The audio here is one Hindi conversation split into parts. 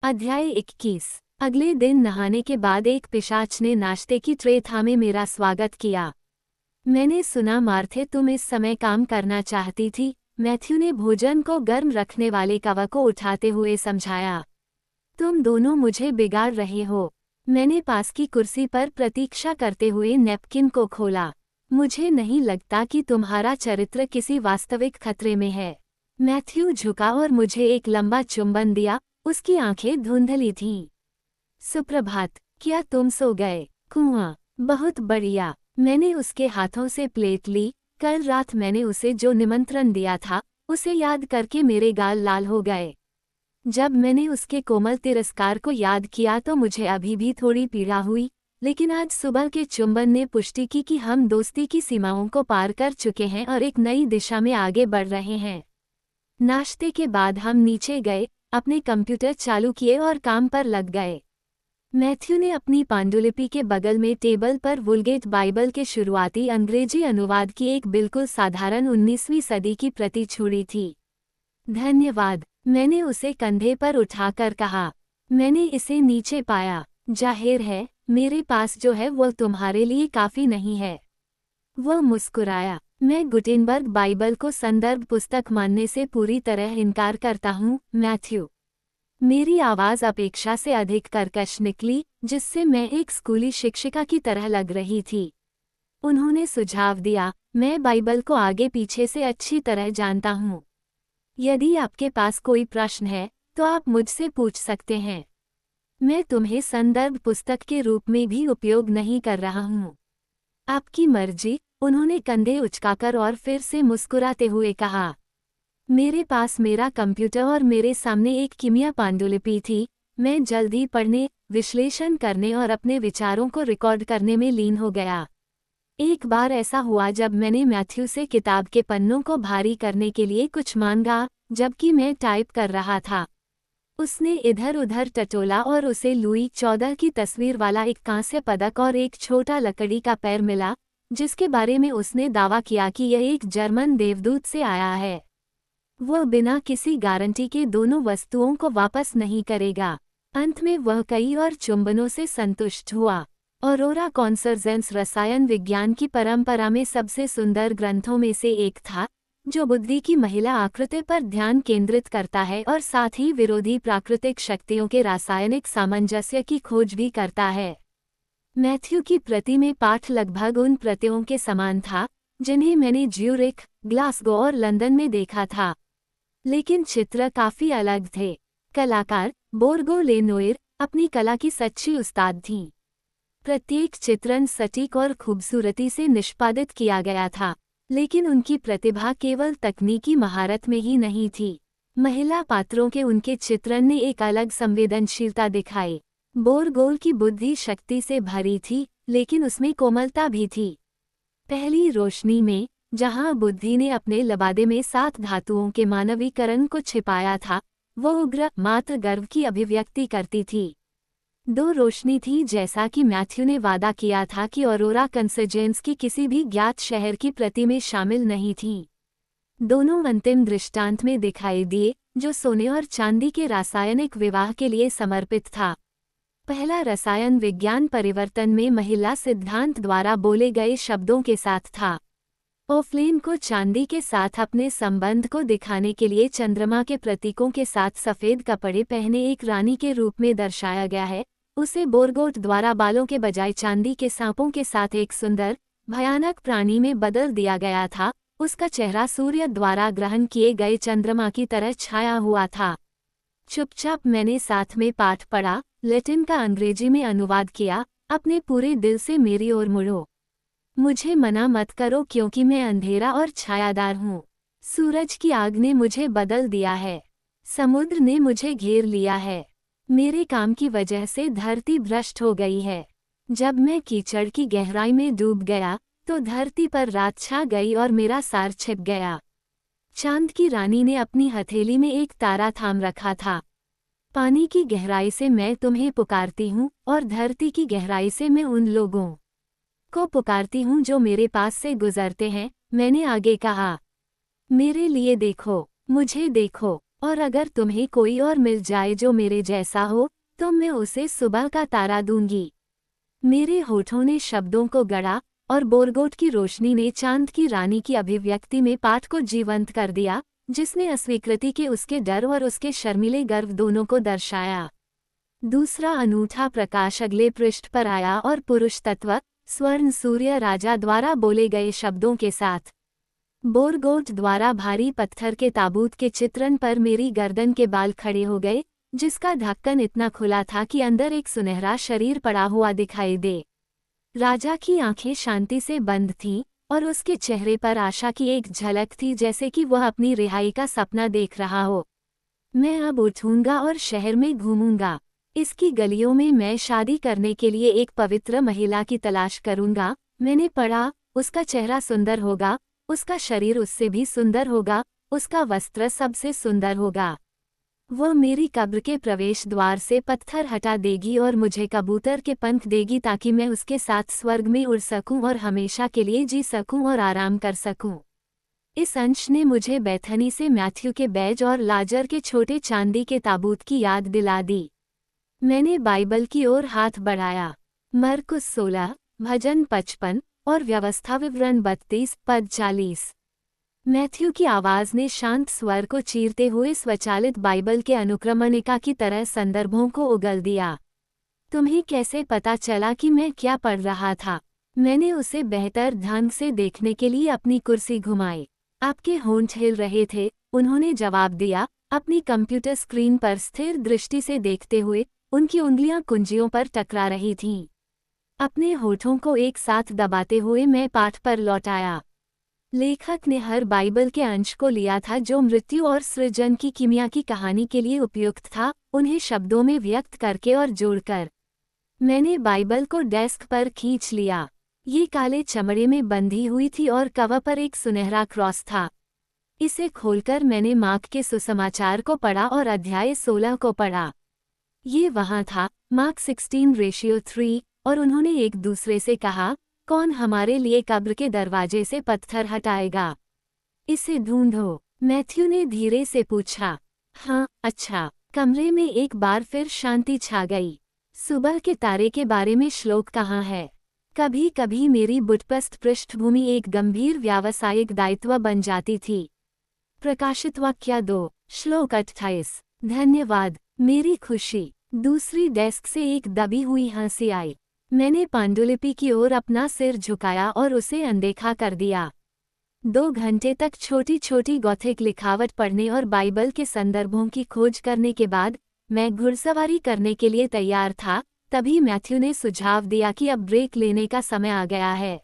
अध्याय 21। अगले दिन नहाने के बाद एक पिशाच ने नाश्ते की ट्रे थामे मेरा स्वागत किया। मैंने सुना मार्थे तुम इस समय काम करना चाहती थी। मैथ्यू ने भोजन को गर्म रखने वाले कवर को उठाते हुए समझाया। तुम दोनों मुझे बिगाड़ रहे हो। मैंने पास की कुर्सी पर प्रतीक्षा करते हुए नैपकिन को खोला। मुझे नहीं लगता कि तुम्हारा चरित्र किसी वास्तविक खतरे में है। मैथ्यू झुका और मुझे एक लंबा चुंबन दिया। उसकी आंखें धुंधली थीं। सुप्रभात, क्या तुम सो गए? कुआं, बहुत बढ़िया। मैंने उसके हाथों से प्लेट ली। कल रात मैंने उसे जो निमंत्रण दिया था, उसे याद करके मेरे गाल लाल हो गए। जब मैंने उसके कोमल तिरस्कार को याद किया तो मुझे अभी भी थोड़ी पीड़ा हुई, लेकिन आज सुबह के चुंबन ने पुष्टि की कि हम दोस्ती की सीमाओं को पार कर चुके हैं और एक नई दिशा में आगे बढ़ रहे हैं। नाश्ते के बाद हम नीचे गए, अपने कंप्यूटर चालू किए और काम पर लग गए। मैथ्यू ने अपनी पांडुलिपि के बगल में टेबल पर वुलगेट बाइबल के शुरुआती अंग्रेजी अनुवाद की एक बिल्कुल साधारण 19वीं सदी की प्रति छोड़ी थी। धन्यवाद, मैंने उसे कंधे पर उठाकर कहा। मैंने इसे नीचे पाया। जाहिर है, मेरे पास जो है वो तुम्हारे लिए काफी नहीं है। वह मुस्कुराया। मैं गुटेनबर्ग बाइबल को संदर्भ पुस्तक मानने से पूरी तरह इनकार करता हूँ, मैथ्यू। मेरी आवाज़ अपेक्षा से अधिक कर्कश निकली, जिससे मैं एक स्कूली शिक्षिका की तरह लग रही थी। उन्होंने सुझाव दिया, मैं बाइबल को आगे पीछे से अच्छी तरह जानता हूँ। यदि आपके पास कोई प्रश्न है, तो आप मुझसे पूछ सकते हैं। मैं तुम्हें संदर्भ पुस्तक के रूप में भी उपयोग नहीं कर रहा हूँ। आपकी मर्जी, उन्होंने कंधे उचकाकर और फिर से मुस्कुराते हुए कहा। मेरे पास मेरा कंप्यूटर और मेरे सामने एक कीमिया पांडुलिपि थी। मैं जल्दी पढ़ने, विश्लेषण करने और अपने विचारों को रिकॉर्ड करने में लीन हो गया। एक बार ऐसा हुआ जब मैंने मैथ्यू से किताब के पन्नों को भारी करने के लिए कुछ मांगा, जबकि मैं टाइप कर रहा था। उसने इधर उधर टटोला और उसे लुई 14 की तस्वीर वाला एक कांस्य पदक और एक छोटा लकड़ी का पैर मिला, जिसके बारे में उसने दावा किया कि यह एक जर्मन देवदूत से आया है। वह बिना किसी गारंटी के दोनों वस्तुओं को वापस नहीं करेगा। अंत में वह कई और चुंबनों से संतुष्ट हुआ। ऑरोरा कॉन्सर्जेंस रसायन विज्ञान की परंपरा में सबसे सुंदर ग्रंथों में से एक था, जो बुद्धि की महिला आकृति पर ध्यान केंद्रित करता है और साथ ही विरोधी प्राकृतिक शक्तियों के रासायनिक सामंजस्य की खोज भी करता है। मैथ्यू की प्रति में पाठ लगभग उन प्रतियों के समान था, जिन्हें मैंने ज्यूरिख, ग्लासगो और लंदन में देखा था। लेकिन चित्र काफी अलग थे। कलाकार, बोर्गो लेनोइर, अपनी कला की सच्ची उस्ताद थीं। प्रत्येक चित्रण सटीक और खूबसूरती से निष्पादित किया गया था, लेकिन उनकी प्रतिभा केवल तकनीकी महारत में ही नहीं थी। महिला पात्रों के उनके चित्रण ने एक अलग संवेदनशीलता दिखाई। बोरगोल की बुद्धि शक्ति से भरी थी, लेकिन उसमें कोमलता भी थी। पहली रोशनी में, जहां बुद्धि ने अपने लबादे में 7 धातुओं के मानवीकरण को छिपाया था, वो उग्र मात्र गर्व की अभिव्यक्ति करती थी। 2 रोशनी थी, जैसा कि मैथ्यू ने वादा किया था कि ऑरोरा कंसर्जेंस की किसी भी ज्ञात शहर की प्रति में शामिल नहीं थीं। दोनों अंतिम दृष्टांत में दिखाई दिए, जो सोने और चांदी के रासायनिक विवाह के लिए समर्पित था। पहला रसायन विज्ञान परिवर्तन में महिला सिद्धांत द्वारा बोले गए शब्दों के साथ था। ओफ्लेन को चांदी के साथ अपने संबंध को दिखाने के लिए चंद्रमा के प्रतीकों के साथ सफेद कपड़े पहने एक रानी के रूप में दर्शाया गया है। उसे बोरगोट द्वारा बालों के बजाय चांदी के सांपों के साथ एक सुंदर, भयानक प्राणी में बदल दिया गया था। उसका चेहरा सूर्य द्वारा ग्रहण किए गए चंद्रमा की तरह छाया हुआ था। चुपचाप मैंने साथ में पाठ पढ़ा, लैटिन का अंग्रेजी में अनुवाद किया। अपने पूरे दिल से मेरी ओर मुड़ो। मुझे मना मत करो, क्योंकि मैं अंधेरा और छायादार हूँ। सूरज की आग ने मुझे बदल दिया है। समुद्र ने मुझे घेर लिया है। मेरे काम की वजह से धरती भ्रष्ट हो गई है। जब मैं कीचड़ की गहराई में डूब गया, तो धरती पर रात छा गई और मेरा सार छिप गया। चांद की रानी ने अपनी हथेली में एक तारा थाम रखा था। पानी की गहराई से मैं तुम्हें पुकारती हूँ, और धरती की गहराई से मैं उन लोगों को पुकारती हूँ जो मेरे पास से गुजरते हैं। मैंने आगे कहा, मेरे लिए देखो, मुझे देखो। और अगर तुम्हें कोई और मिल जाए जो मेरे जैसा हो तो मैं उसे सुबह का तारा दूंगी। मेरे होठों ने शब्दों को गढ़ा और बोरगोट की रोशनी ने चांद की रानी की अभिव्यक्ति में पाठ को जीवंत कर दिया, जिसने अस्वीकृति के उसके डर और उसके शर्मीले गर्व दोनों को दर्शाया। दूसरा अनूठा प्रकाश अगले पृष्ठ पर आया और पुरुष तत्व स्वर्ण सूर्य राजा द्वारा बोले गए शब्दों के साथ। बोरगोट द्वारा भारी पत्थर के ताबूत के चित्रण पर मेरी गर्दन के बाल खड़े हो गए, जिसका ढक्कन इतना खुला था कि अंदर एक सुनहरा शरीर पड़ा हुआ दिखाई दे। राजा की आंखें शांति से बंद थीं और उसके चेहरे पर आशा की एक झलक थी, जैसे कि वह अपनी रिहाई का सपना देख रहा हो। मैं अब उठूंगा और शहर में घूमूंगा। इसकी गलियों में मैं शादी करने के लिए एक पवित्र महिला की तलाश करूंगा। मैंने पढ़ा, उसका चेहरा सुंदर होगा, उसका शरीर उससे भी सुंदर होगा, उसका वस्त्र सबसे सुंदर होगा। वह मेरी कब्र के प्रवेश द्वार से पत्थर हटा देगी और मुझे कबूतर के पंख देगी ताकि मैं उसके साथ स्वर्ग में उड़ सकूं और हमेशा के लिए जी सकूं और आराम कर सकूं। इस अंश ने मुझे बैथनी से मैथ्यू के बैज और लाजर के छोटे चांदी के ताबूत की याद दिला दी। मैंने बाइबल की ओर हाथ बढ़ाया। मरकुस 16, भजन 55 और व्यवस्था विवरण 32 पद 40। मैथ्यू की आवाज़ ने शांत स्वर को चीरते हुए स्वचालित बाइबल के अनुक्रमणिका की तरह संदर्भों को उगल दिया। तुम्हें कैसे पता चला कि मैं क्या पढ़ रहा था? मैंने उसे बेहतर ढंग से देखने के लिए अपनी कुर्सी घुमाई। आपके होंठ हिल रहे थे, उन्होंने जवाब दिया, अपनी कंप्यूटर स्क्रीन पर स्थिर दृष्टि से देखते हुए। उनकी उंगलियां कुंजियों पर टकरा रही थीं। अपने होठों को एक साथ दबाते हुए मैं पाठ पर लौट आया। लेखक ने हर बाइबल के अंश को लिया था जो मृत्यु और सृजन की कीमिया की कहानी के लिए उपयुक्त था, उन्हें शब्दों में व्यक्त करके और जोड़कर। मैंने बाइबल को डेस्क पर खींच लिया। ये काले चमड़े में बंधी हुई थी और कवर पर एक सुनहरा क्रॉस था। इसे खोलकर मैंने मार्क के सुसमाचार को पढ़ा और अध्याय 16 को पढ़ा। ये वहाँ था, मार्क 16:3, और उन्होंने एक दूसरे से कहा, कौन हमारे लिए कब्र के दरवाजे से पत्थर हटाएगा? इसे ढूंढो। मैथ्यू ने धीरे से पूछा। हाँ, अच्छा। कमरे में एक बार फिर शांति छा गई। सुबह के तारे के बारे में श्लोक कहाँ है? कभी कभी मेरी बुटपस्त पृष्ठभूमि एक गंभीर व्यावसायिक दायित्व बन जाती थी। प्रकाशित वाक्य 2, श्लोक 28। धन्यवाद, मेरी खुशी। दूसरी डेस्क से एक दबी हुई हंसी आई। मैंने पांडुलिपि की ओर अपना सिर झुकाया और उसे अनदेखा कर दिया। 2 घंटे तक छोटी छोटी गॉथिक लिखावट पढ़ने और बाइबल के संदर्भों की खोज करने के बाद मैं घुड़सवारी करने के लिए तैयार था। तभी मैथ्यू ने सुझाव दिया कि अब ब्रेक लेने का समय आ गया है।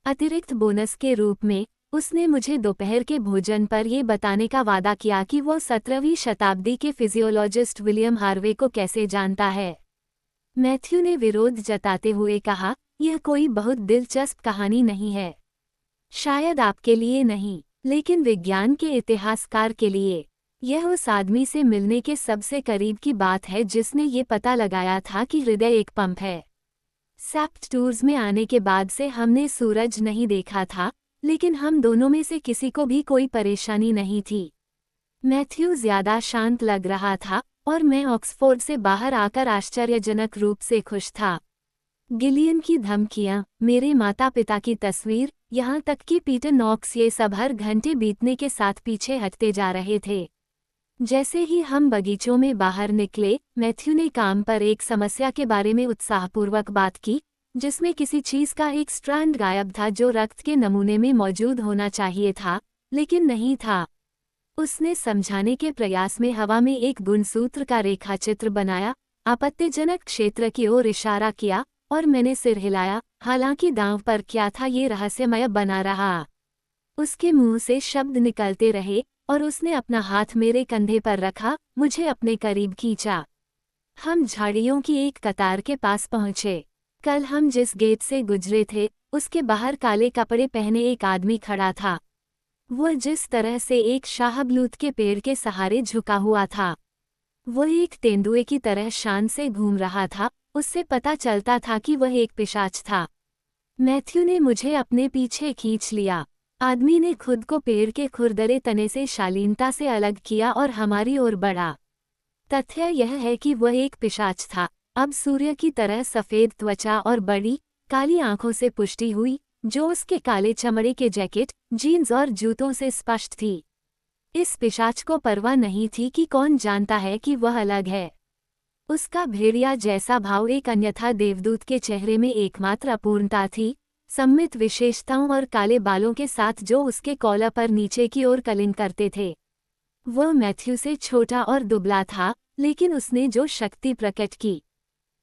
अतिरिक्त बोनस के रूप में उसने मुझे दोपहर के भोजन पर यह बताने का वादा किया कि वो 17वीं शताब्दी के फिजियोलॉजिस्ट विलियम हार्वे को कैसे जानता है। मैथ्यू ने विरोध जताते हुए कहा, यह कोई बहुत दिलचस्प कहानी नहीं है। शायद आपके लिए नहीं, लेकिन विज्ञान के इतिहासकार के लिए यह उस आदमी से मिलने के सबसे करीब की बात है जिसने ये पता लगाया था कि हृदय एक पंप है। सेप्ट टूर्स में आने के बाद से हमने सूरज नहीं देखा था, लेकिन हम दोनों में से किसी को भी कोई परेशानी नहीं थी। मैथ्यू ज्यादा शांत लग रहा था और मैं ऑक्सफोर्ड से बाहर आकर आश्चर्यजनक रूप से खुश था। गिलियन की धमकियां, मेरे माता पिता की तस्वीर, यहाँ तक कि पीटर नॉक्स, ये सब हर घंटे बीतने के साथ पीछे हटते जा रहे थे। जैसे ही हम बगीचों में बाहर निकले, मैथ्यू ने काम पर एक समस्या के बारे में उत्साहपूर्वक बात की, जिसमें किसी चीज का एक स्ट्रैंड गायब था जो रक्त के नमूने में मौजूद होना चाहिए था, लेकिन नहीं था। उसने समझाने के प्रयास में हवा में एक गुणसूत्र का रेखाचित्र बनाया, आपत्तिजनक क्षेत्र की ओर इशारा किया, और मैंने सिर हिलाया। हालांकि दांव पर क्या था ये रहस्यमय बना रहा। उसके मुंह से शब्द निकलते रहे और उसने अपना हाथ मेरे कंधे पर रखा, मुझे अपने करीब खींचा। हम झाड़ियों की एक कतार के पास पहुंचे। कल हम जिस गेट से गुजरे थे, उसके बाहर काले कपड़े पहने एक आदमी खड़ा था। वह जिस तरह से एक शाहबलूत के पेड़ के सहारे झुका हुआ था, वह एक तेंदुए की तरह शान से घूम रहा था। उससे पता चलता था कि वह एक पिशाच था। मैथ्यू ने मुझे अपने पीछे खींच लिया। आदमी ने खुद को पेड़ के खुरदरे तने से शालीनता से अलग किया और हमारी ओर बढ़ा। तथ्य यह है कि वह एक पिशाच था, अब सूर्य की तरह सफ़ेद त्वचा और बड़ी, काली आंखों से पुष्टि हुई, जो उसके काले चमड़े के जैकेट, जीन्स और जूतों से स्पष्ट थी। इस पिशाच को परवाह नहीं थी कि कौन जानता है कि वह अलग है। उसका भेड़िया जैसा भाव एक अन्यथा देवदूत के चेहरे में एकमात्र अपूर्णता थी, सम्मित विशेषताओं और काले बालों के साथ जो उसके कॉलर पर नीचे की ओर कलिंग करते थे। वह मैथ्यू से छोटा और दुबला था, लेकिन उसने जो शक्ति प्रकट की,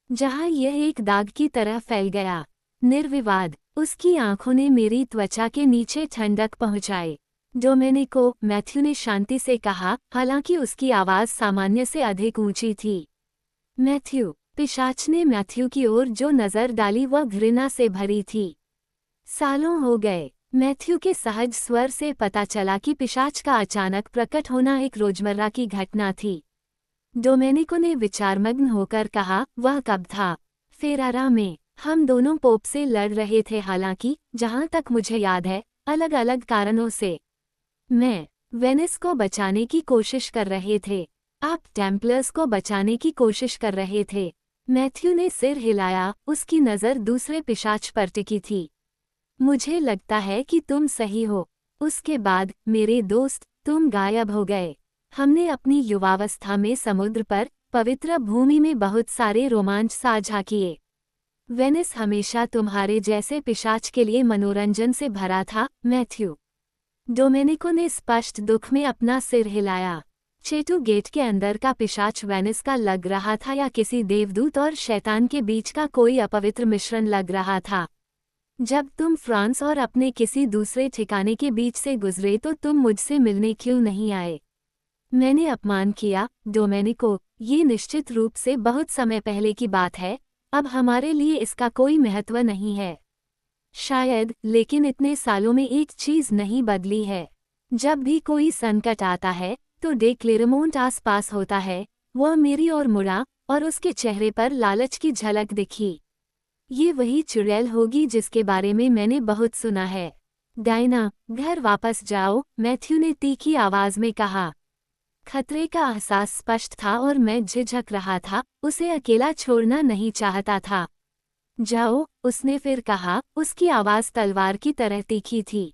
जहां यह एक दाग की तरह फैल गया, निर्विवाद, उसकी आंखों ने मेरी त्वचा के नीचे ठंडक पहुंचाई। डोमेनिको, मैथ्यू ने शांति से कहा, हालांकि उसकी आवाज सामान्य से अधिक ऊंची थी। मैथ्यू, पिशाच ने मैथ्यू की ओर जो नजर डाली वह घृणा से भरी थी। सालों हो गए। मैथ्यू के सहज स्वर से पता चला कि पिशाच का अचानक प्रकट होना एक रोजमर्रा की घटना थी। डोमेनिको ने विचारमग्न होकर कहा, वह कब था? फेरारा में। हम दोनों पोप से लड़ रहे थे, हालांकि जहां तक मुझे याद है, अलग अलग कारणों से। मैं वेनिस को बचाने की कोशिश कर रहे थे। आप टेम्पलर्स को बचाने की कोशिश कर रहे थे। मैथ्यू ने सिर हिलाया, उसकी नज़र दूसरे पिशाच पर टिकी थी। मुझे लगता है कि तुम सही हो। उसके बाद, मेरे दोस्त, तुम गायब हो गए। हमने अपनी युवावस्था में समुद्र पर, पवित्र भूमि में बहुत सारे रोमांच साझा किए। वेनिस हमेशा तुम्हारे जैसे पिशाच के लिए मनोरंजन से भरा था, मैथ्यू। डोमेनिको ने स्पष्ट दुख में अपना सिर हिलाया। चेटू गेट के अंदर का पिशाच वेनिस का लग रहा था या किसी देवदूत और शैतान के बीच का कोई अपवित्र मिश्रण लग रहा था। जब तुम फ्रांस और अपने किसी दूसरे ठिकाने के बीच से गुजरे तो तुम मुझसे मिलने क्यों नहीं आए? मैंने अपमान किया, डोमेनिको, ये निश्चित रूप से बहुत समय पहले की बात है, अब हमारे लिए इसका कोई महत्व नहीं है। शायद, लेकिन इतने सालों में एक चीज़ नहीं बदली है। जब भी कोई संकट आता है, तो डे क्लेरमोंट आसपास होता है। वह मेरी ओर मुड़ा, और उसके चेहरे पर लालच की झलक दिखी। ये वही चुड़ैल होगी जिसके बारे में मैंने बहुत सुना है। डायना, घर वापस जाओ, मैथ्यू ने तीखी आवाज में कहा। खतरे का एहसास स्पष्ट था और मैं झिझक रहा था, उसे अकेला छोड़ना नहीं चाहता था। जाओ, उसने फिर कहा, उसकी आवाज तलवार की तरह तीखी थी।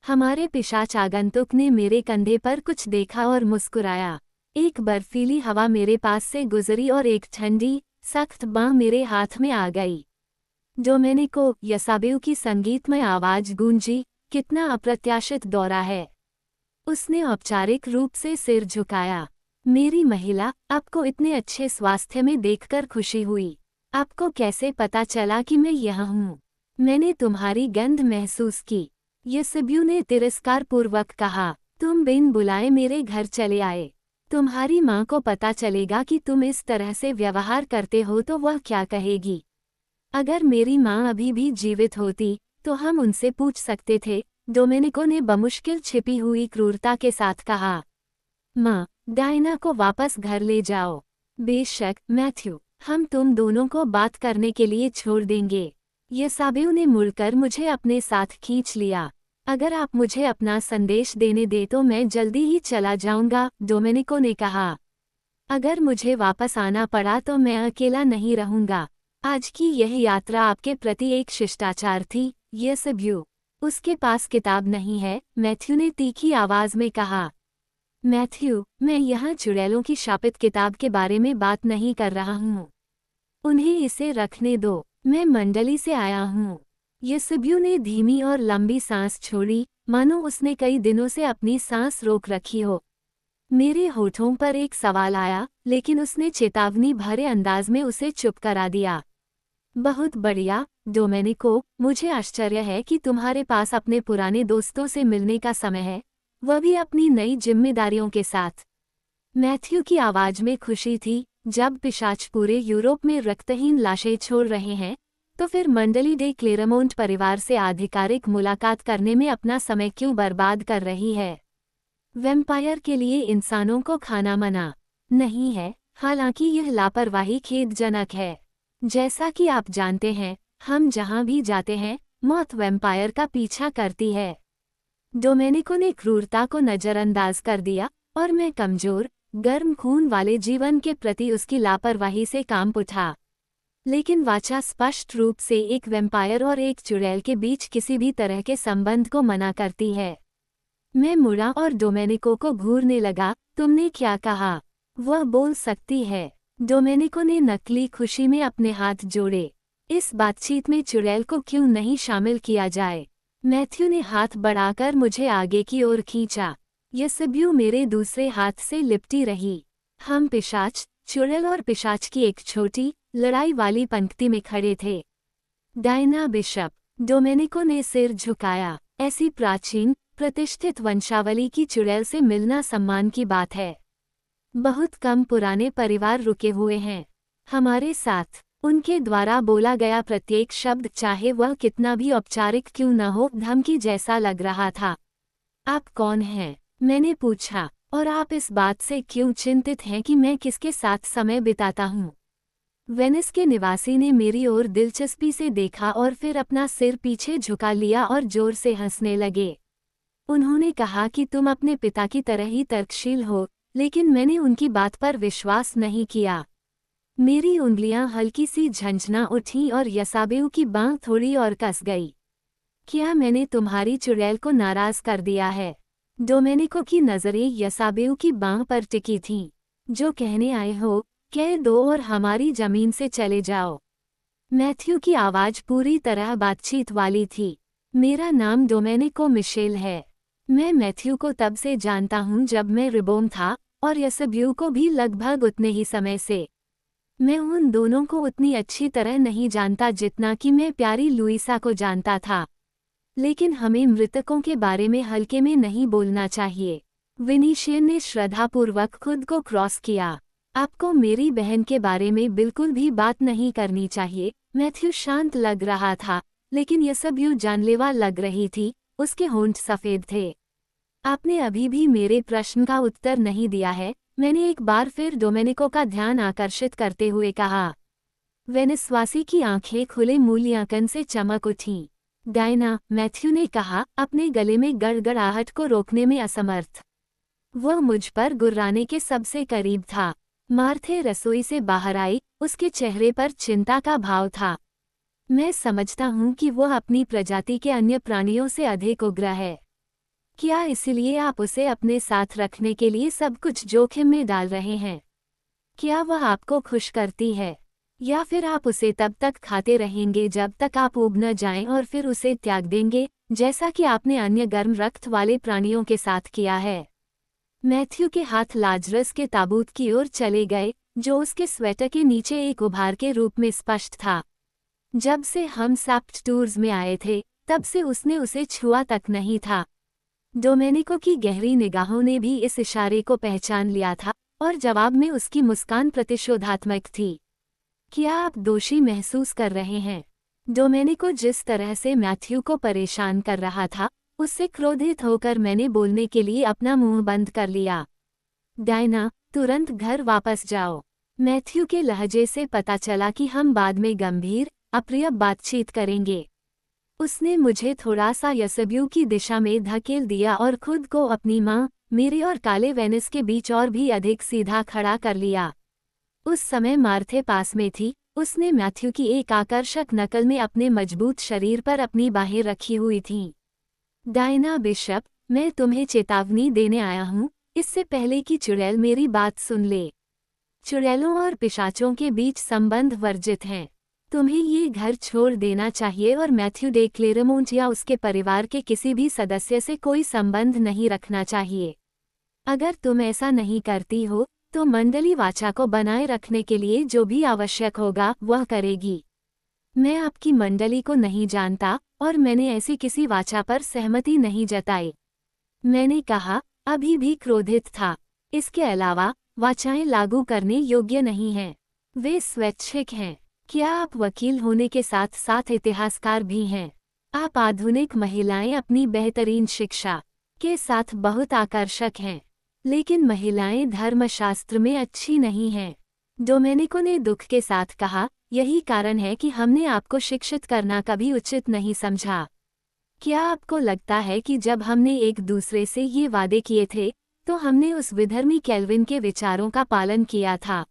हमारे पिशाच आगंतुक ने मेरे कंधे पर कुछ देखा और मुस्कुराया। एक बर्फीली हवा मेरे पास से गुजरी और एक ठंडी, सख्त बांह मेरे हाथ में आ गई। डोमेनिको, यसाबेउ की संगीतमय आवाज गूंजी, कितना अप्रत्याशित दौरा है। उसने औपचारिक रूप से सिर झुकाया। मेरी महिला, आपको इतने अच्छे स्वास्थ्य में देखकर खुशी हुई। आपको कैसे पता चला कि मैं यहाँ हूँ? मैंने तुम्हारी गंध महसूस की। यसाबेउ ने तिरस्कारपूर्वक कहा, तुम बिन बुलाए मेरे घर चले आए। तुम्हारी माँ को पता चलेगा कि तुम इस तरह से व्यवहार करते हो तो वह क्या कहेगी? अगर मेरी माँ अभी भी जीवित होती, तो हम उनसे पूछ सकते थे, डोमेनिको ने बमुश्किल छिपी हुई क्रूरता के साथ कहा। माँ, डायना को वापस घर ले जाओ। बेशक, मैथ्यू, हम तुम दोनों को बात करने के लिए छोड़ देंगे। यसाबेउ ने मुड़कर मुझे अपने साथ खींच लिया। अगर आप मुझे अपना संदेश देने दे तो मैं जल्दी ही चला जाऊंगा, डोमेनिको ने कहा। अगर मुझे वापस आना पड़ा तो मैं अकेला नहीं रहूंगा। आज की यह यात्रा आपके प्रति एक शिष्टाचार थी, यसाबेउ। उसके पास किताब नहीं है, मैथ्यू ने तीखी आवाज में कहा। मैथ्यू, मैं यहाँ चुड़ैलों की शापित किताब के बारे में बात नहीं कर रहा हूँ। उन्हें इसे रखने दो, मैं मंडली से आया हूँ। यसाबेउ ने धीमी और लंबी सांस छोड़ी, मानो उसने कई दिनों से अपनी सांस रोक रखी हो। मेरे होठों पर एक सवाल आया, लेकिन उसने चेतावनी भरे अंदाज में उसे चुप करा दिया। बहुत बढ़िया, डोमेनिको, मुझे आश्चर्य है कि तुम्हारे पास अपने पुराने दोस्तों से मिलने का समय है, वह भी अपनी नई जिम्मेदारियों के साथ। मैथ्यू की आवाज में खुशी थी। जब पिशाच पूरे यूरोप में रक्तहीन लाशें छोड़ रहे हैं, तो फिर मंडली डे क्लेरमोंट परिवार से आधिकारिक मुलाकात करने में अपना समय क्यों बर्बाद कर रही है? वैम्पायर के लिए इंसानों को खाना मना नहीं है, हालांकि यह लापरवाही खेदजनक है। जैसा कि आप जानते हैं, हम जहां भी जाते हैं, मौत वैम्पायर का पीछा करती है। डोमेनिको ने क्रूरता को नजरअंदाज कर दिया और मैं कमजोर, गर्म खून वाले जीवन के प्रति उसकी लापरवाही से कांप उठा। लेकिन वाचा स्पष्ट रूप से एक वैम्पायर और एक चुड़ैल के बीच किसी भी तरह के संबंध को मना करती है। मैं मुड़ा और डोमेनिको को घूरने लगा। तुमने क्या कहा? वह बोल सकती है। डोमेनिको ने नकली खुशी में अपने हाथ जोड़े। इस बातचीत में चुड़ैल को क्यों नहीं शामिल किया जाए? मैथ्यू ने हाथ बढ़ाकर मुझे आगे की ओर खींचा। यसब्यू मेरे दूसरे हाथ से लिपटी रही। हम पिशाच, चुड़ैल और पिशाच की एक छोटी, लड़ाई वाली पंक्ति में खड़े थे। Diana bishop. डोमेनिको ने सिर झुकाया। ऐसी प्राचीन, प्रतिष्ठित वंशावली की चुड़ैल से मिलना सम्मान की बात है। बहुत कम पुराने परिवार रुके हुए हैं हमारे साथ। उनके द्वारा बोला गया प्रत्येक शब्द, चाहे वह कितना भी औपचारिक क्यों न हो, धमकी जैसा लग रहा था। आप कौन हैं? मैंने पूछा। और आप इस बात से क्यों चिंतित हैं कि मैं किसके साथ समय बिताता हूँ? वेनिस के निवासी ने मेरी ओर दिलचस्पी से देखा और फिर अपना सिर पीछे झुका लिया और जोर से हंसने लगे। उन्होंने कहा कि तुम अपने पिता की तरह ही तर्कशील हो, लेकिन मैंने उनकी बात पर विश्वास नहीं किया। मेरी उंगलियां हल्की सी झंझना उठीं और यसाबेउ की बांह थोड़ी और कस गई। क्या मैंने तुम्हारी चुड़ैल को नाराज कर दिया है? डोमेनिको की नज़रें यसाबेउ की बांह पर टिकी थीं। जो कहने आए हो, कह दो और हमारी जमीन से चले जाओ। मैथ्यू की आवाज़ पूरी तरह बातचीत वाली थी। मेरा नाम डोमेनिको मिशेल है। मैं मैथ्यू को तब से जानता हूँ जब मैं रिबोम था, और यसब्यू को भी लगभग उतने ही समय से। मैं उन दोनों को उतनी अच्छी तरह नहीं जानता जितना कि मैं प्यारी लुइसा को जानता था। लेकिन हमें मृतकों के बारे में हल्के में नहीं बोलना चाहिए। विनीशियन ने श्रद्धापूर्वक खुद को क्रॉस किया। आपको मेरी बहन के बारे में बिल्कुल भी बात नहीं करनी चाहिए। मैथ्यू शांत लग रहा था, लेकिन यसब्यू जानलेवा लग रही थी। उसके होंठ सफ़ेद थे। आपने अभी भी मेरे प्रश्न का उत्तर नहीं दिया है, मैंने एक बार फिर डोमेनिको का ध्यान आकर्षित करते हुए कहा। वेनिसवासी की आंखें खुले मूल्यांकन से चमक उठीं। डायना, मैथ्यू ने कहा, अपने गले में गड़गड़ाहट को रोकने में असमर्थ। वह मुझ पर गुर्राने के सबसे करीब था। मार्थे रसोई से बाहर आई, उसके चेहरे पर चिंता का भाव था। मैं समझता हूँ कि वह अपनी प्रजाति के अन्य प्राणियों से अधिक उग्र है। क्या इसलिए आप उसे अपने साथ रखने के लिए सब कुछ जोखिम में डाल रहे हैं? क्या वह आपको खुश करती है? या फिर आप उसे तब तक खाते रहेंगे जब तक आप उब न जाएं और फिर उसे त्याग देंगे, जैसा कि आपने अन्य गर्म रक्त वाले प्राणियों के साथ किया है? मैथ्यू के हाथ लाजरस के ताबूत की ओर चले गए, जो उसके स्वेटर के नीचे एक उभार के रूप में स्पष्ट था। जब से हम सैप्ट टूर्स में आए थे, तब से उसने उसे छुआ तक नहीं था। डोमेनिको की गहरी निगाहों ने भी इस इशारे को पहचान लिया था, और जवाब में उसकी मुस्कान प्रतिशोधात्मक थी। क्या आप दोषी महसूस कर रहे हैं? डोमेनिको जिस तरह से मैथ्यू को परेशान कर रहा था, उससे क्रोधित होकर मैंने बोलने के लिए अपना मुंह बंद कर लिया। डायना, तुरंत घर वापस जाओ। मैथ्यू के लहजे से पता चला कि हम बाद में गंभीर, अप्रिय बातचीत करेंगे। उसने मुझे थोड़ा सा यसब्यू की दिशा में धकेल दिया और खुद को अपनी माँ, मेरे और काले वेनिस के बीच और भी अधिक सीधा खड़ा कर लिया। उस समय मार्थे पास में थी। उसने मैथ्यू की एक आकर्षक नकल में अपने मजबूत शरीर पर अपनी बाहें रखी हुई थीं। डायना बिशप, मैं तुम्हें चेतावनी देने आया हूँ, इससे पहले कि चुड़ैल मेरी बात सुन ले। चुड़ैलों और पिशाचों के बीच संबंध वर्जित हैं। तुम्हें ये घर छोड़ देना चाहिए और मैथ्यू डे क्लेरेमोंट या उसके परिवार के किसी भी सदस्य से कोई संबंध नहीं रखना चाहिए। अगर तुम ऐसा नहीं करती हो, तो मंडली वाचा को बनाए रखने के लिए जो भी आवश्यक होगा वह करेगी। मैं आपकी मंडली को नहीं जानता, और मैंने ऐसी किसी वाचा पर सहमति नहीं जताई। मैंने कहा, अभी भी क्रोधित था। इसके अलावा, वाचाएं लागू करने योग्य नहीं हैं। वे स्वैच्छिक हैं। क्या आप वकील होने के साथ साथ इतिहासकार भी हैं? आप आधुनिक महिलाएं अपनी बेहतरीन शिक्षा के साथ बहुत आकर्षक हैं, लेकिन महिलाएं धर्मशास्त्र में अच्छी नहीं हैं। डोमेनिको ने दुख के साथ कहा, यही कारण है कि हमने आपको शिक्षित करना कभी उचित नहीं समझा। क्या आपको लगता है कि जब हमने एक दूसरे से ये वादे किए थे, तो हमने उस विधर्मी केल्विन के विचारों का पालन किया था?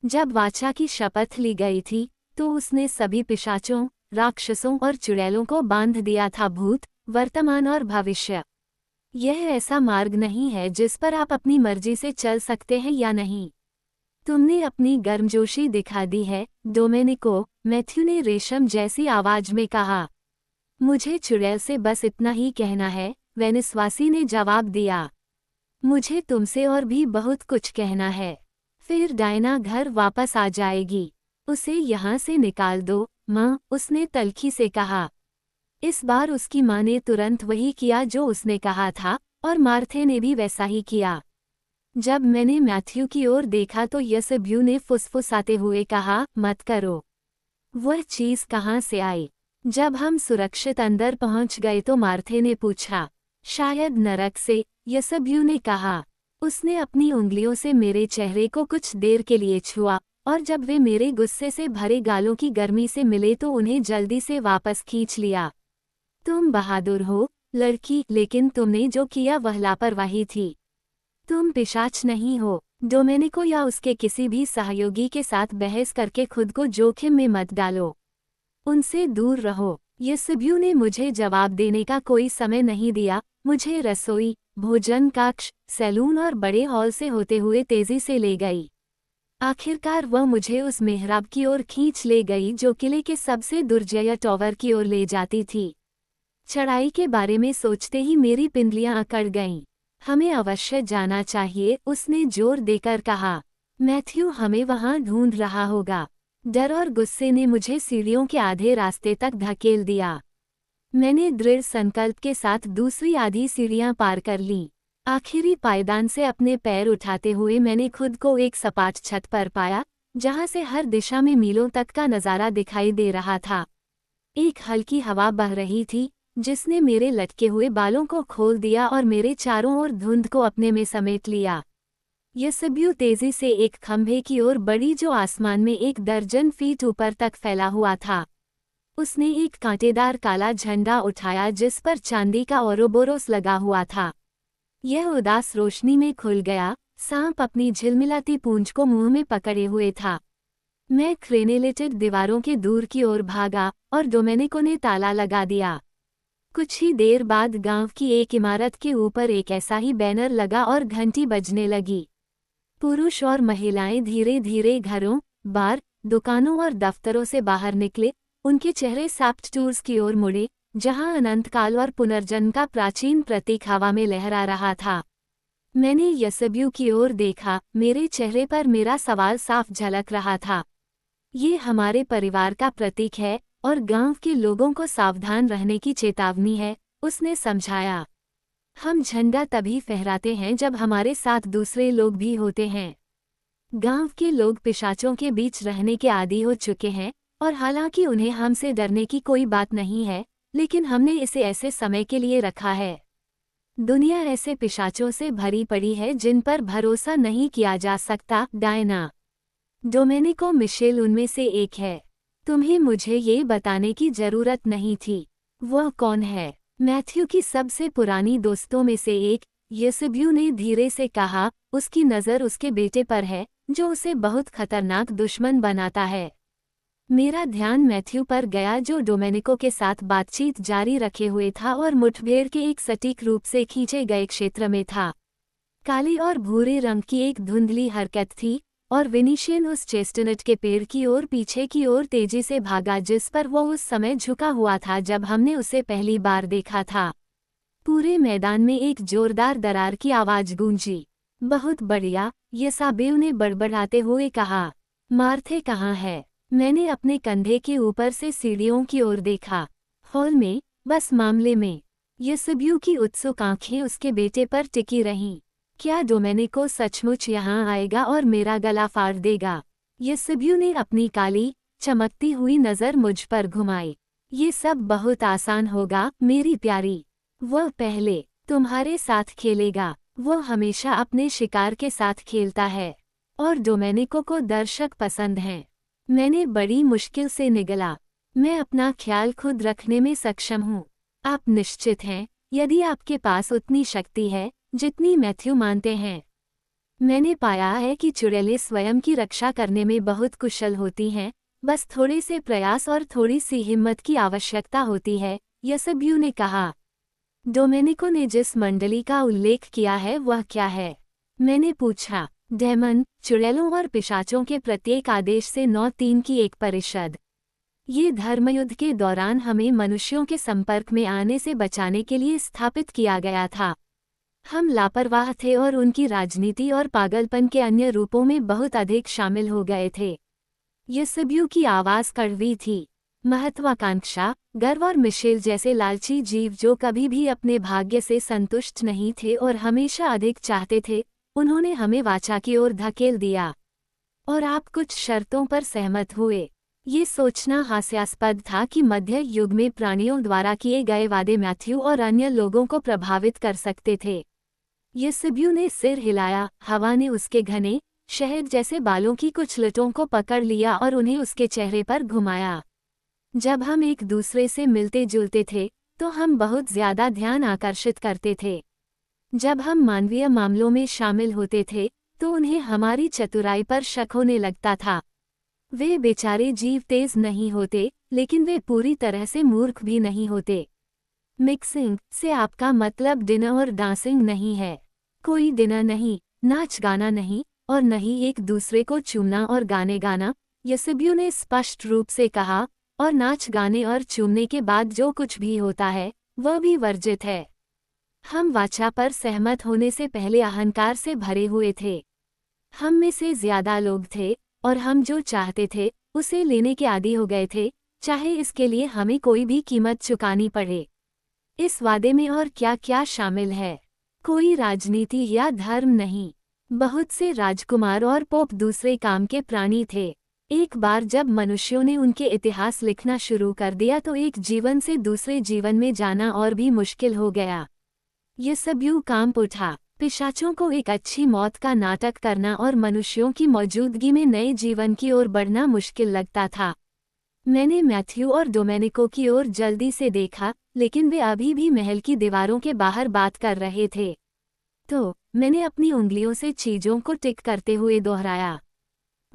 जब वाचा की शपथ ली गई थी, तो उसने सभी पिशाचों, राक्षसों और चुड़ैलों को बांध दिया था, भूत, वर्तमान और भविष्य। यह ऐसा मार्ग नहीं है जिस पर आप अपनी मर्जी से चल सकते हैं या नहीं। तुमने अपनी गर्मजोशी दिखा दी है, डोमेनिको, मैथ्यू ने रेशम जैसी आवाज में कहा। मुझे चुड़ैल से बस इतना ही कहना है, वेनिसवासी ने जवाब दिया। मुझे तुमसे और भी बहुत कुछ कहना है। फिर डायना घर वापस आ जाएगी। उसे यहाँ से निकाल दो, माँ, उसने तल्खी से कहा। इस बार उसकी माँ ने तुरंत वही किया जो उसने कहा था, और मार्थे ने भी वैसा ही किया। जब मैंने मैथ्यू की ओर देखा तो यसब्यू ने फुसफुसाते हुए कहा, मत करो। वह चीज़ कहाँ से आई? जब हम सुरक्षित अंदर पहुंच गए तो मार्थे ने पूछा। शायद नरक से, यसब्यू ने कहा। उसने अपनी उंगलियों से मेरे चेहरे को कुछ देर के लिए छुआ, और जब वे मेरे गुस्से से भरे गालों की गर्मी से मिले तो उन्हें जल्दी से वापस खींच लिया। तुम बहादुर हो, लड़की, लेकिन तुमने जो किया वह लापरवाही थी। तुम पिशाच नहीं हो। डोमेनिको या उसके किसी भी सहयोगी के साथ बहस करके खुद को जोखिम में मत डालो। उनसे दूर रहो। यसब्यू ने मुझे जवाब देने का कोई समय नहीं दिया। मुझे रसोई, भोजन कक्ष, सैलून और बड़े हॉल से होते हुए तेजी से ले गई। आखिरकार वह मुझे उस मेहराब की ओर खींच ले गई जो किले के सबसे दुर्जय टॉवर की ओर ले जाती थी। चढ़ाई के बारे में सोचते ही मेरी पिंडलियां अकड़ गईं। हमें अवश्य जाना चाहिए, उसने जोर देकर कहा। मैथ्यू हमें वहां ढूंढ रहा होगा। डर और गुस्से ने मुझे सीढ़ियों के आधे रास्ते तक धकेल दिया। मैंने दृढ़ संकल्प के साथ दूसरी आधी सीढ़ियां पार कर लीं। आखिरी पायदान से अपने पैर उठाते हुए मैंने खुद को एक सपाट छत पर पाया, जहां से हर दिशा में मीलों तक का नज़ारा दिखाई दे रहा था। एक हल्की हवा बह रही थी, जिसने मेरे लटके हुए बालों को खोल दिया और मेरे चारों ओर धुंध को अपने में समेट लिया। यसब्यू तेजी से एक खंभे की ओर बढ़ी जो आसमान में 1 दर्जन फीट ऊपर तक फैला हुआ था। उसने एक कांटेदार काला झंडा उठाया जिस पर चांदी का ओरोबोरोस लगा हुआ था। यह उदास रोशनी में खुल गया, सांप अपनी झिलमिलाती पूंछ को मुंह में पकड़े हुए था। मैं क्रेनेलेटेड दीवारों के दूर की ओर भागा, और डोमेनिको ने ताला लगा दिया। कुछ ही देर बाद गांव की एक इमारत के ऊपर एक ऐसा ही बैनर लगा और घंटी बजने लगी। पुरुष और महिलाएं धीरे धीरे घरों, बार, दुकानों और दफ्तरों से बाहर निकले। उनके चेहरे साफ्ट टूर्स की ओर मुड़े, जहां अनंतकाल और पुनर्जन्म का प्राचीन प्रतीक हवा में लहरा रहा था। मैंने यसब्यू की ओर देखा, मेरे चेहरे पर मेरा सवाल साफ झलक रहा था। ये हमारे परिवार का प्रतीक है, और गांव के लोगों को सावधान रहने की चेतावनी है, उसने समझाया। हम झंडा तभी फहराते हैं जब हमारे साथ दूसरे लोग भी होते हैं। गांव के लोग पिशाचों के बीच रहने के आदी हो चुके हैं, और हालांकि उन्हें हमसे डरने की कोई बात नहीं है, लेकिन हमने इसे ऐसे समय के लिए रखा है। दुनिया ऐसे पिशाचों से भरी पड़ी है जिन पर भरोसा नहीं किया जा सकता। डायना, डोमेनिको मिशेल उनमें से एक है। तुम्हें मुझे ये बताने की जरूरत नहीं थी। वह कौन है? मैथ्यू की सबसे पुरानी दोस्तों में से एक, यसब्यू ने धीरे से कहा। उसकी नज़र उसके बेटे पर है, जो उसे बहुत खतरनाक दुश्मन बनाता है। मेरा ध्यान मैथ्यू पर गया, जो डोमेनिको के साथ बातचीत जारी रखे हुए था और मुठभेड़ के एक सटीक रूप से खींचे गए क्षेत्र में था। काले और भूरे रंग की एक धुंधली हरकत थी, और विनीशियन उस चेस्टनट के पेड़ की ओर पीछे की ओर तेजी से भागा जिस पर वो उस समय झुका हुआ था जब हमने उसे पहली बार देखा था। पूरे मैदान में एक जोरदार दरार की आवाज गूंजी। बहुत बढ़िया, यसब्यू ने बड़बड़ाते हुए कहा। मार्थे कहाँ है? मैंने अपने कंधे के ऊपर से सीढ़ियों की ओर देखा। हॉल में, बस मामले में। यसब्यू की उत्सुक आंखें उसके बेटे पर टिकी रहीं। क्या डोमेनिको सचमुच यहाँ आएगा और मेरा गला फाड़ देगा? यसब्यू ने अपनी काली, चमकती हुई नज़र मुझ पर घुमाई। ये सब बहुत आसान होगा, मेरी प्यारी। वह पहले तुम्हारे साथ खेलेगा। वह हमेशा अपने शिकार के साथ खेलता है, और डोमेनिको को दर्शक पसंद हैं। मैंने बड़ी मुश्किल से निगला। मैं अपना ख्याल खुद रखने में सक्षम हूँ। आप निश्चित हैं, यदि आपके पास उतनी शक्ति है जितनी मैथ्यू मानते हैं। मैंने पाया है कि चुड़ैलें स्वयं की रक्षा करने में बहुत कुशल होती हैं, बस थोड़े से प्रयास और थोड़ी सी हिम्मत की आवश्यकता होती है, यूसेबियो ने कहा। डोमेनिको ने जिस मंडली का उल्लेख किया है वह क्या है? मैंने पूछा। डेमन, चुड़ैलों और पिशाचों के प्रत्येक आदेश से 9-3 की एक परिषद। ये धर्मयुद्ध के दौरान हमें मनुष्यों के संपर्क में आने से बचाने के लिए स्थापित किया गया था। हम लापरवाह थे और उनकी राजनीति और पागलपन के अन्य रूपों में बहुत अधिक शामिल हो गए थे। यूसेबियो की आवाज़ कड़वी थी। महत्वाकांक्षा, गर्व और मिशेल जैसे लालची जीव जो कभी भी अपने भाग्य से संतुष्ट नहीं थे और हमेशा अधिक चाहते थे, उन्होंने हमें वाचा की ओर धकेल दिया। और आप कुछ शर्तों पर सहमत हुए। ये सोचना हास्यास्पद था कि मध्य युग में प्राणियों द्वारा किए गए वादे मैथ्यू और अन्य लोगों को प्रभावित कर सकते थे। यूसेबियो ने सिर हिलाया। हवा ने उसके घने, शहद जैसे बालों की कुछ लटों को पकड़ लिया और उन्हें उसके चेहरे पर घुमाया। जब हम एक दूसरे से मिलते जुलते थे, तो हम बहुत ज्यादा ध्यान आकर्षित करते थे। जब हम मानवीय मामलों में शामिल होते थे, तो उन्हें हमारी चतुराई पर शक होने लगता था। वे बेचारे जीव तेज नहीं होते, लेकिन वे पूरी तरह से मूर्ख भी नहीं होते। मिक्सिंग से आपका मतलब डिनर और डांसिंग नहीं है। कोई डिनर नहीं, नाच गाना नहीं, और नहीं एक दूसरे को चूमना और गाने गाना, यूसेबियो ने स्पष्ट रूप से कहा, और नाच गाने और चूमने के बाद जो कुछ भी होता है, वह भी वर्जित है। हम वाचा पर सहमत होने से पहले अहंकार से भरे हुए थे। हम में से ज्यादा लोग थे, और हम जो चाहते थे, उसे लेने के आदी हो गए थे, चाहे इसके लिए हमें कोई भी कीमत चुकानी पड़े। इस वादे में और क्या क्या शामिल है? कोई राजनीति या धर्म नहीं। बहुत से राजकुमार और पोप दूसरे काम के प्राणी थे। एक बार जब मनुष्यों ने उनके इतिहास लिखना शुरू कर दिया तो एक जीवन से दूसरे जीवन में जाना और भी मुश्किल हो गया। यूसेबियो कांप उठा। पिशाचों को एक अच्छी मौत का नाटक करना और मनुष्यों की मौजूदगी में नए जीवन की ओर बढ़ना मुश्किल लगता था। मैंने मैथ्यू और डोमेनिको की ओर जल्दी से देखा, लेकिन वे अभी भी महल की दीवारों के बाहर बात कर रहे थे। तो मैंने अपनी उंगलियों से चीजों को टिक करते हुए दोहराया।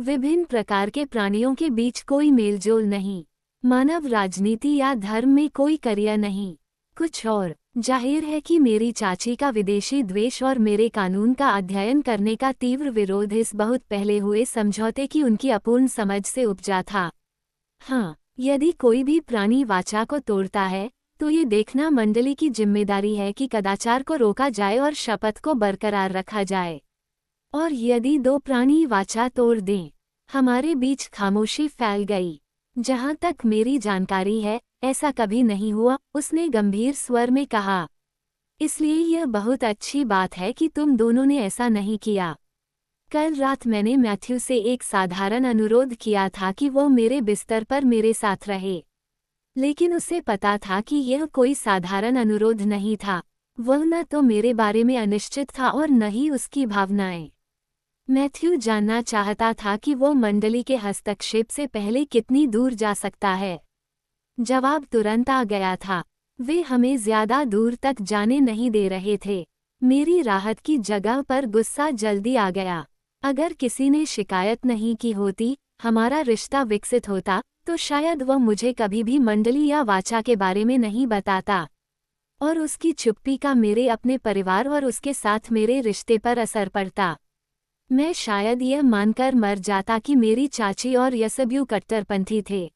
विभिन्न प्रकार के प्राणियों के बीच कोई मेलजोल नहीं। मानव राजनीति या धर्म में कोई करियर नहीं। कुछ और। जाहिर है कि मेरी चाची का विदेशी द्वेष और मेरे कानून का अध्ययन करने का तीव्र विरोध इस बहुत पहले हुए समझौते की उनकी अपूर्ण समझ से उपजा था। हाँ, यदि कोई भी प्राणी वाचा को तोड़ता है, तो ये देखना मंडली की जिम्मेदारी है कि कदाचार को रोका जाए और शपथ को बरकरार रखा जाए। और यदि दो प्राणी वाचा तोड़ दें, हमारे बीच खामोशी फैल गई। जहाँ तक मेरी जानकारी है, ऐसा कभी नहीं हुआ, उसने गंभीर स्वर में कहा। इसलिए यह बहुत अच्छी बात है कि तुम दोनों ने ऐसा नहीं किया। कल रात मैंने मैथ्यू से एक साधारण अनुरोध किया था कि वो मेरे बिस्तर पर मेरे साथ रहे। लेकिन उसे पता था कि यह कोई साधारण अनुरोध नहीं था। वह न तो मेरे बारे में अनिश्चित था और न ही उसकी भावनाएं। मैथ्यू जानना चाहता था कि वो मंडली के हस्तक्षेप से पहले कितनी दूर जा सकता है। जवाब तुरंत आ गया था। वे हमें ज्यादा दूर तक जाने नहीं दे रहे थे। मेरी राहत की जगह पर गुस्सा जल्दी आ गया। अगर किसी ने शिकायत नहीं की होती, हमारा रिश्ता विकसित होता, तो शायद वह मुझे कभी भी मंडली या वाचा के बारे में नहीं बताता। और उसकी चुप्पी का मेरे अपने परिवार और उसके साथ मेरे रिश्ते पर असर पड़ता। मैं शायद यह मानकर मर जाता कि मेरी चाची और यूसेबियो कट्टरपंथी थे।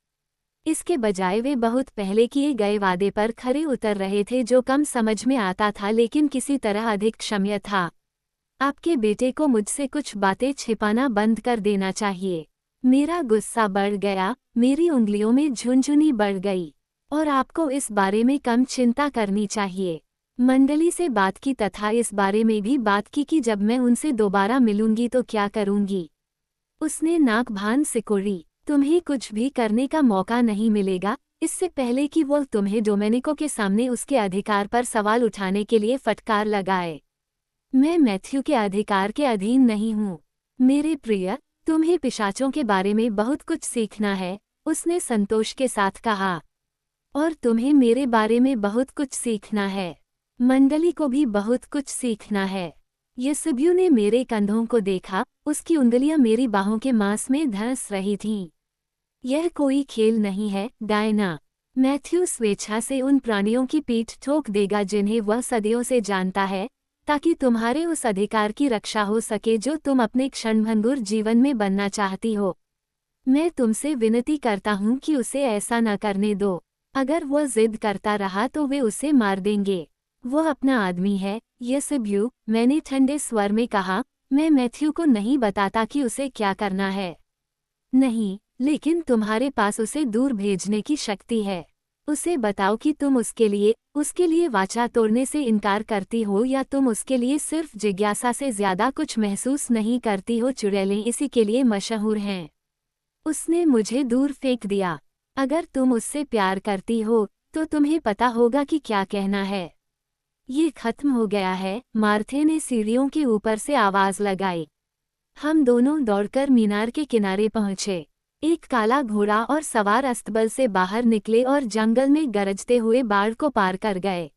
इसके बजाय वे बहुत पहले किए गए वादे पर खरे उतर रहे थे जो कम समझ में आता था लेकिन किसी तरह अधिक क्षम्य था। आपके बेटे को मुझसे कुछ बातें छिपाना बंद कर देना चाहिए। मेरा गुस्सा बढ़ गया, मेरी उंगलियों में झुनझुनी बढ़ गई। और आपको इस बारे में कम चिंता करनी चाहिए। मंडली से बात की तथा इस बारे में भी बात की कि जब मैं उनसे दोबारा मिलूंगी तो क्या करूंगी। उसने नाक भान सिकोड़ी। तुम्हें कुछ भी करने का मौका नहीं मिलेगा, इससे पहले कि वो तुम्हें डोमेनिको के सामने उसके अधिकार पर सवाल उठाने के लिए फटकार लगाए। मैं मैथ्यू के अधिकार के अधीन नहीं हूँ। मेरे प्रिय, तुम्हें पिशाचों के बारे में बहुत कुछ सीखना है, उसने संतोष के साथ कहा। और तुम्हें मेरे बारे में बहुत कुछ सीखना है। मंडली को भी बहुत कुछ सीखना है। यसब्यू ने मेरे कंधों को देखा, उसकी उंगलियां मेरी बाहों के मांस में धंस रही थीं। यह कोई खेल नहीं है, डायना। मैथ्यू स्वेच्छा से उन प्राणियों की पीठ ठोक देगा जिन्हें वह सदियों से जानता है, ताकि तुम्हारे उस अधिकार की रक्षा हो सके जो तुम अपने क्षणभंगुर जीवन में बनना चाहती हो। मैं तुमसे विनती करता हूँ कि उसे ऐसा न करने दो। अगर वह जिद करता रहा तो वे उसे मार देंगे। वह अपना आदमी है, यसब्यू, मैंने ठंडे स्वर में कहा। मैं मैथ्यू को नहीं बताता कि उसे क्या करना है। नहीं, लेकिन तुम्हारे पास उसे दूर भेजने की शक्ति है। उसे बताओ कि तुम उसके लिए वाचा तोड़ने से इनकार करती हो, या तुम उसके लिए सिर्फ जिज्ञासा से ज्यादा कुछ महसूस नहीं करती हो। चुड़ैलें इसी के लिए मशहूर हैं। उसने मुझे दूर फेंक दिया। अगर तुम उससे प्यार करती हो, तो तुम्हें पता होगा कि क्या कहना है। ये खत्म हो गया है, मार्थे ने सीढ़ियों के ऊपर से आवाज लगाई। हम दोनों दौड़कर मीनार के किनारे पहुंचे। एक काला घोड़ा और सवार अस्तबल से बाहर निकले और जंगल में गरजते हुए बाढ़ को पार कर गए।